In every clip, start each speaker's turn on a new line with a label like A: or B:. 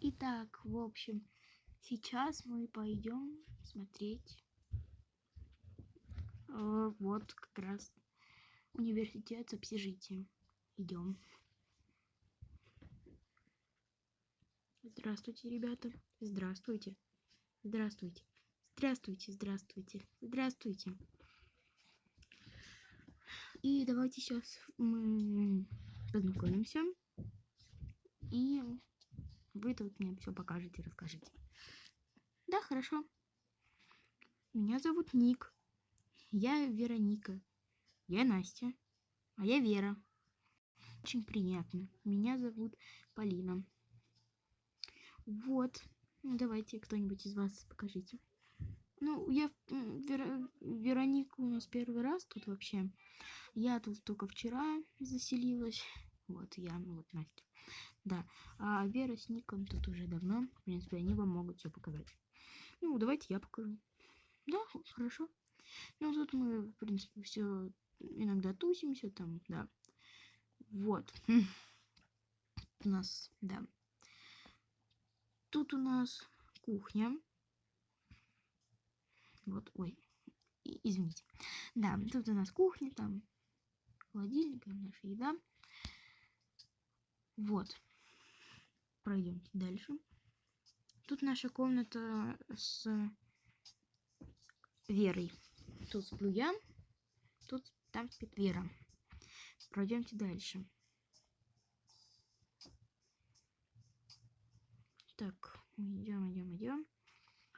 A: Итак, в общем, сейчас мы пойдем смотреть вот как раз университет с общежитием. Идем. Здравствуйте, ребята. Здравствуйте. Здравствуйте. Здравствуйте, здравствуйте, здравствуйте. И давайте сейчас мы познакомимся. И вы тут мне все покажете, расскажете. Да, хорошо. Меня зовут Ник. Я Вероника. Я Настя. А я Вера. Очень приятно. Меня зовут Полина. Вот. Ну, давайте кто-нибудь из вас покажите. Ну, я Вероника у нас первый раз тут вообще. Я тут только вчера заселилась. Вот я, вот Настя. Да. А Вера с Ником тут уже давно. В принципе, они вам могут все показать. Ну, давайте я покажу. Да, хорошо. Ну, тут мы, в принципе, все иногда тусимся там, да. Вот. У нас, да. Тут у нас кухня. Вот, ой, извините. Да, тут у нас кухня, там холодильник, наша еда. Вот. Пройдемте дальше. Тут наша комната с Верой. Тут сплю я, там спит Вера. Пройдемте дальше. Так, идем.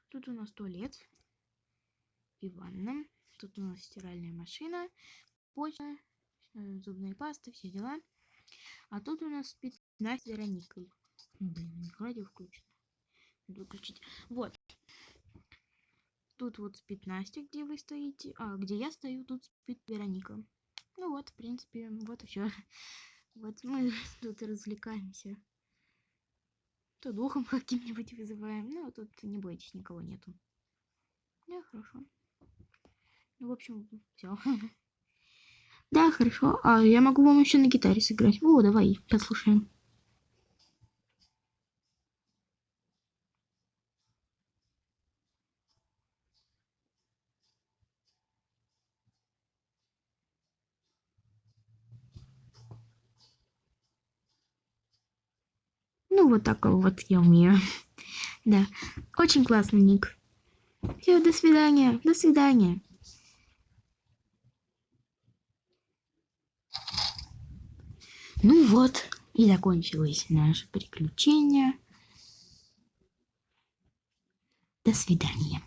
A: Тут у нас туалет и ванна. Тут у нас стиральная машина, почта, зубная паста, все дела. А тут у нас спит Настя с Вероникой. Блин, радио включено. Надо выключить. Вот. Тут вот спит Настя, где вы стоите. А, где я стою, тут спит Вероника. Ну вот, в принципе, вот и все. Вот мы тут развлекаемся. То духом каким-нибудь вызываем. Ну, тут не бойтесь, никого нету. Да, хорошо. Ну, в общем, все. Да, хорошо. А я могу вам еще на гитаре сыграть. О, давай, послушаем. Ну, вот так вот я умею. Да. Очень классно, Ник. Все, до свидания. До свидания. Ну вот, и закончилось наше приключение. До свидания.